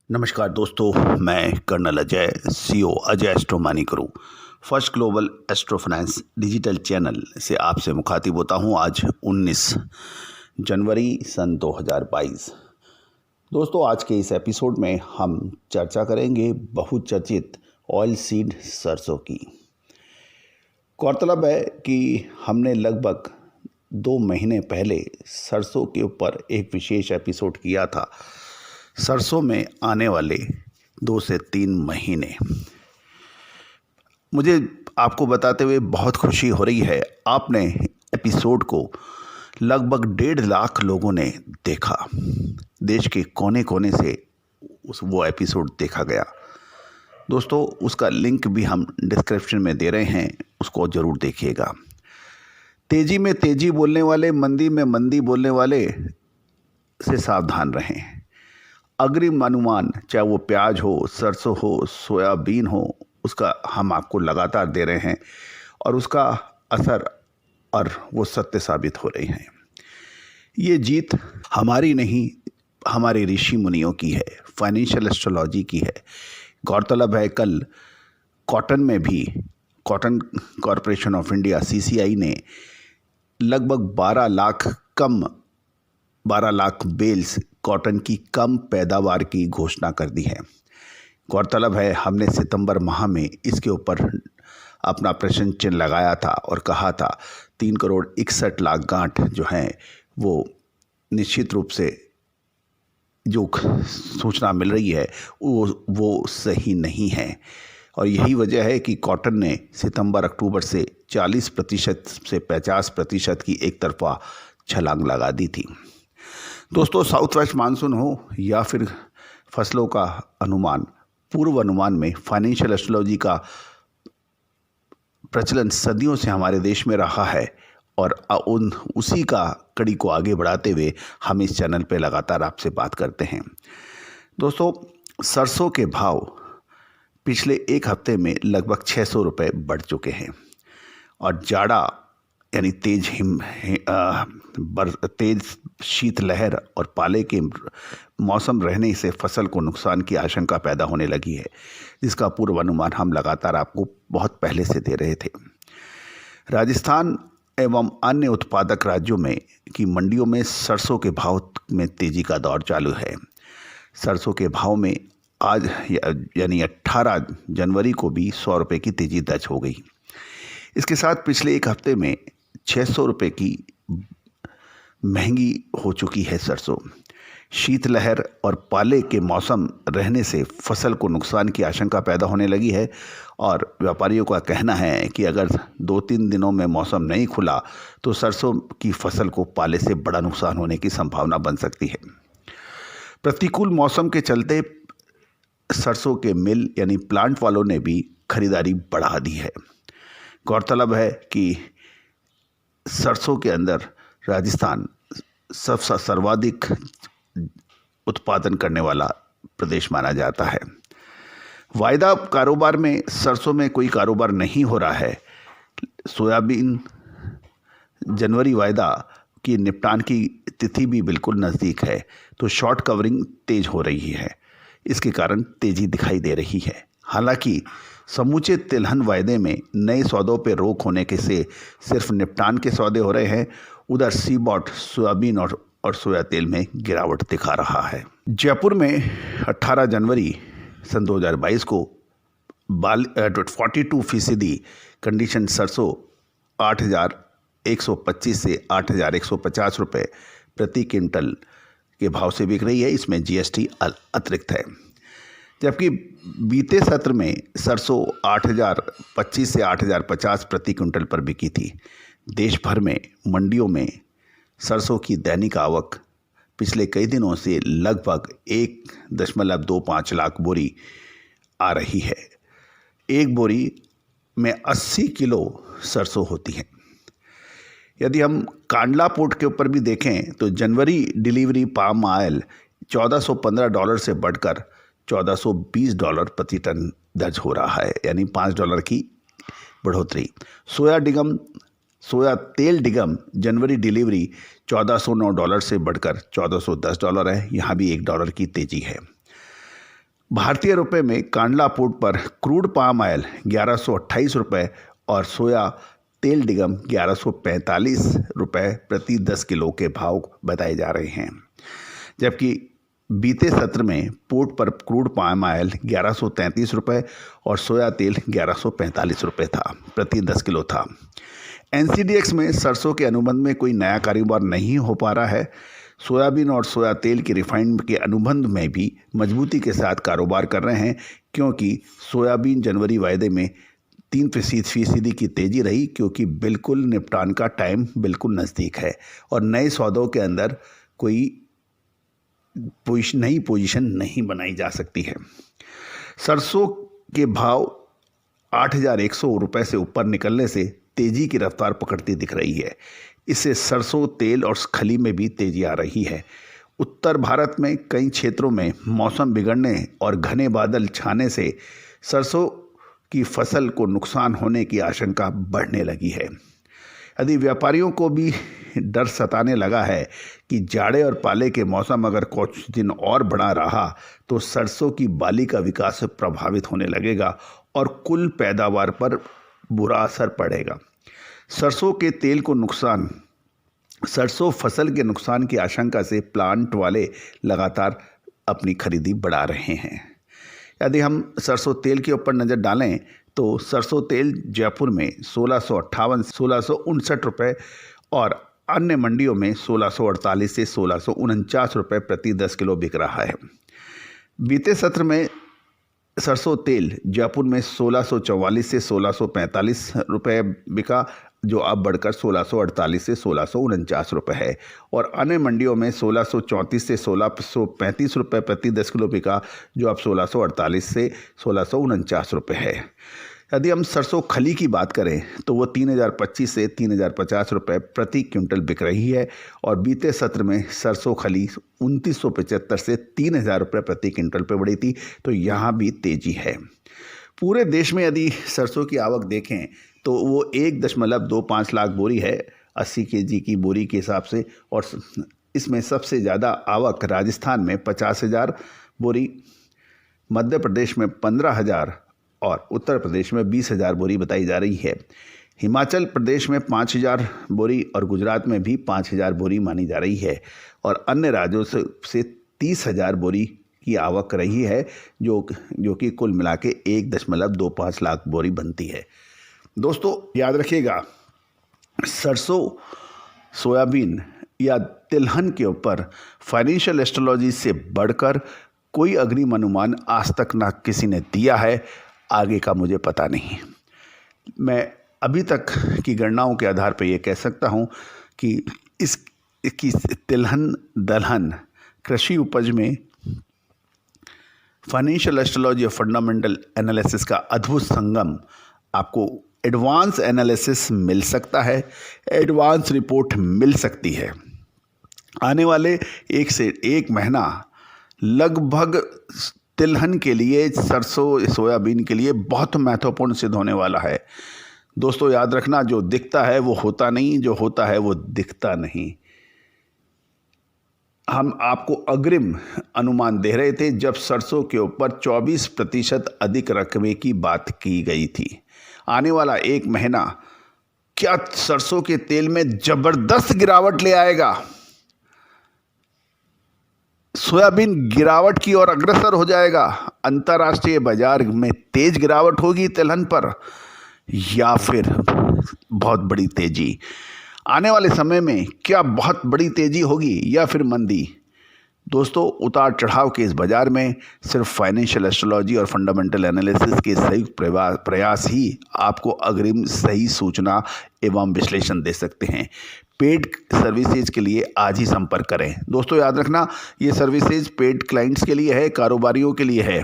नमस्कार दोस्तों, मैं colonel Ajay, CEO Ajay astro मानी करूँ first global astro finance digital channel से आपसे मुखातिब होता हूँ। आज 19 जनवरी सन 2022। दोस्तों, आज के इस एपिसोड में हम चर्चा करेंगे बहुचर्चित ऑयल सीड सरसों की। गौरतलब है कि हमने लगभग 2 महीने पहले सरसों के ऊपर एक विशेष एपिसोड किया था। सरसों में आने वाले 2 से 3 महीने, मुझे आपको बताते हुए बहुत खुशी हो रही है। आपने एपिसोड को लगभग 1.5 लाख लोगों ने देखा। देश के कोने कोने से वो एपिसोड देखा गया। दोस्तों, उसका लिंक भी हम डिस्क्रिप्शन में दे रहे हैं, उसको ज़रूर देखिएगा। तेज़ी में तेज़ी बोलने वाले, मंदी में मंदी बोलने वाले से सावधान रहें। अग्रिम अनुमान, चाहे वो प्याज हो, सरसों हो, सोयाबीन हो, उसका हम आपको लगातार दे रहे हैं और उसका असर और वो सत्य साबित हो रही हैं। ये जीत हमारी नहीं, हमारे ऋषि मुनियों की है, फाइनेंशियल एस्ट्रोलॉजी की है। गौरतलब है, कल कॉटन में भी cotton corporation of India CCI ने लगभग 12 लाख बेल्स कॉटन की कम पैदावार की घोषणा कर दी है। गौरतलब है, हमने सितंबर माह में इसके ऊपर अपना प्रश्न चिन्ह लगाया था और कहा था 3 करोड़ 61 लाख गांठ जो हैं वो निश्चित रूप से जो सूचना मिल रही है वो सही नहीं है। और यही वजह है कि कॉटन ने सितंबर अक्टूबर से 40% से 50% की एक तरफा छलांग लगा दी थी। दोस्तों, साउथ वेस्ट मानसून हो या फिर फसलों का अनुमान, पूर्व अनुमान में फाइनेंशियल एस्ट्रोलॉजी का प्रचलन सदियों से हमारे देश में रहा है और उसी का कड़ी को आगे बढ़ाते हुए हम इस चैनल पे लगातार आपसे बात करते हैं। दोस्तों, सरसों के भाव पिछले एक हफ्ते में लगभग 600 रुपये बढ़ चुके हैं और जाड़ा यानी तेज शीतलहर और पाले के मौसम रहने से फसल को नुकसान की आशंका पैदा होने लगी है, जिसका पूर्वानुमान हम लगातार आपको बहुत पहले से दे रहे थे। राजस्थान एवं अन्य उत्पादक राज्यों में की मंडियों में सरसों के भाव में तेजी का दौर चालू है। सरसों के भाव में आज यानी 18 जनवरी को भी 100 रुपये की तेजी दर्ज हो गई। इसके साथ पिछले एक हफ्ते में 600 रुपये की महंगी हो चुकी है सरसों। शीतलहर और पाले के मौसम रहने से फसल को नुकसान की आशंका पैदा होने लगी है और व्यापारियों का कहना है कि अगर 2-3 दिनों में मौसम नहीं खुला तो सरसों की फसल को पाले से बड़ा नुकसान होने की संभावना बन सकती है। प्रतिकूल मौसम के चलते सरसों के मिल यानी प्लांट वालों ने भी खरीदारी बढ़ा दी है। गौरतलब है कि सरसों के अंदर राजस्थान सबसे सर्वाधिक उत्पादन करने वाला प्रदेश माना जाता है। वायदा कारोबार में सरसों में कोई कारोबार नहीं हो रहा है। सोयाबीन जनवरी वायदा की निपटान की तिथि भी बिल्कुल नज़दीक है, तो शॉर्ट कवरिंग तेज हो रही है। इसके कारण तेजी दिखाई दे रही है। हालांकि समूचे तिलहन वायदे में नए सौदों पर रोक होने के से सिर्फ निपटान के सौदे हो रहे हैं। उधर सीबॉट सोयाबीन और सोया तेल में गिरावट दिखा रहा है। जयपुर में 18 जनवरी सन 2022 को 42% कंडीशन सरसों 8,125 से 8,150 रुपये प्रति क्विंटल के भाव से बिक रही है। इसमें GST अतिरिक्त है। जबकि बीते सत्र में सरसों 8,025 से 8,050 प्रति क्विंटल पर बिकी थी। देश भर में मंडियों में सरसों की दैनिक आवक पिछले कई दिनों से लगभग 1.25 लाख बोरी आ रही है। एक बोरी में 80 किलो सरसों होती है। यदि हम कांडला पोर्ट के ऊपर भी देखें तो जनवरी डिलीवरी पाम ऑयल $1,415 से बढ़कर $1,420 प्रति टन दर्ज हो रहा है, यानी $5 की बढ़ोतरी। सोया तेल डिगम जनवरी डिलीवरी $1,409 से बढ़कर $1,410 है। यहाँ भी $1 की तेजी है। भारतीय रुपए में कांडला पोर्ट पर क्रूड पाम ऑयल 1128 रुपये और सोया तेल निगम 1145 रुपये प्रति 10 किलो के भाव बताए जा रहे हैं। जबकि बीते सत्र में पोर्ट पर क्रूड पाम ऑयल 1133 रुपये और सोया तेल 1145 रुपये था प्रति 10 किलो था। एनसीडीएक्स में सरसों के अनुबंध में कोई नया कारोबार नहीं हो पा रहा है। सोयाबीन और सोया तेल के रिफाइंड के अनुबंध में भी मजबूती के साथ कारोबार कर रहे हैं, क्योंकि सोयाबीन जनवरी वायदे में 3% की तेज़ी रही, क्योंकि बिल्कुल निपटान का टाइम बिल्कुल नज़दीक है और नए सौदों के अंदर कोई नई पोजीशन नहीं बनाई जा सकती है। सरसों के भाव 8,100 रुपये से ऊपर निकलने से तेज़ी की रफ्तार पकड़ती दिख रही है। इससे सरसों तेल और खली में भी तेज़ी आ रही है। उत्तर भारत में कई क्षेत्रों में मौसम बिगड़ने और घने बादल छाने से सरसों की फसल को नुकसान होने की आशंका बढ़ने लगी है। यदि व्यापारियों को भी डर सताने लगा है कि जाड़े और पाले के मौसम अगर कुछ दिन और बढ़ा रहा तो सरसों की बाली का विकास प्रभावित होने लगेगा और कुल पैदावार पर बुरा असर पड़ेगा। सरसों फसल के नुकसान की आशंका से प्लांट वाले लगातार अपनी खरीदी बढ़ा रहे हैं। यदि हम सरसों तेल के ऊपर नज़र डालें तो सरसों तेल जयपुर में 1658-1659 रुपये और अन्य मंडियों में 1648 से 1649 रुपये प्रति 10 किलो बिक रहा है। बीते सत्र में सरसों तेल जयपुर में 1644 से 1645 रुपये बिका, जो अब बढ़कर 1648 से 1649 रुपये है और अन्य मंडियों में 1634 से 1635 रुपये प्रति 10 किलो बिका, जो अब 1648 से 1649 रुपये है। यदि हम सरसों खली की बात करें तो वो 3,025 से 3,050 रुपये प्रति क्विंटल बिक रही है और बीते सत्र में सरसों खली 2,975 से 3,000 रुपये प्रति क्विंटल पर बढ़ी थी, तो यहाँ भी तेजी है। पूरे देश में यदि सरसों की आवक देखें तो वो 1.25 लाख बोरी है 80 kg की बोरी के हिसाब से, और इसमें सबसे ज़्यादा आवक राजस्थान में 50,000 बोरी, मध्य प्रदेश में 15,000 और उत्तर प्रदेश में 20,000 बोरी बताई जा रही है। हिमाचल प्रदेश में 5,000 बोरी और गुजरात में भी 5,000 बोरी मानी जा रही है और अन्य राज्यों से 30,000 बोरी की आवक रही है, जो कि कुल मिला के 1.25 लाख बोरी बनती है। दोस्तों याद रखिएगा, सरसों, सोयाबीन या तिलहन के ऊपर फाइनेंशियल एस्ट्रोलॉजी से बढ़कर कोई अग्रिम अनुमान आज तक ना किसी ने दिया है, आगे का मुझे पता नहीं। मैं अभी तक की गणनाओं के आधार पर यह कह सकता हूं कि इसकी तिलहन दलहन कृषि उपज में फाइनेंशियल एस्ट्रोलॉजी और फंडामेंटल एनालिसिस का अद्भुत संगम आपको एडवांस एनालिसिस मिल सकता है, एडवांस रिपोर्ट मिल सकती है। आने वाले 1 से 1 महीना लगभग तिलहन के लिए, सरसों सोयाबीन के लिए बहुत महत्वपूर्ण सिद्ध होने वाला है। दोस्तों याद रखना, जो दिखता है वो होता नहीं, जो होता है वो दिखता नहीं। हम आपको अग्रिम अनुमान दे रहे थे जब सरसों के ऊपर 24% अधिक रकबे की बात की गई थी। आने वाला 1 महीना क्या सरसों के तेल में जबरदस्त गिरावट ले आएगा। सोयाबीन गिरावट की ओर अग्रसर हो जाएगा, अंतर्राष्ट्रीय बाजार में तेज गिरावट होगी तिलहन पर, या फिर बहुत बड़ी तेजी आने वाले समय में, क्या बहुत बड़ी तेजी होगी या फिर मंदी। दोस्तों उतार चढ़ाव के इस बाजार में सिर्फ फाइनेंशियल एस्ट्रोलॉजी और फंडामेंटल एनालिसिस के संयुक्त प्रयास ही आपको अग्रिम सही सूचना एवं विश्लेषण दे सकते हैं। पेड सर्विसेज के लिए आज ही संपर्क करें। दोस्तों याद रखना, ये सर्विसेज पेड क्लाइंट्स के लिए है, कारोबारियों के लिए है।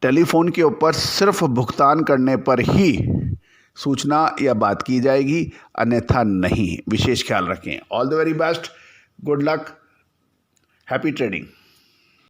टेलीफोन के ऊपर सिर्फ भुगतान करने पर ही सूचना या बात की जाएगी, अन्यथा नहीं। विशेष ख्याल रखें। All the very best, good luck, happy trading.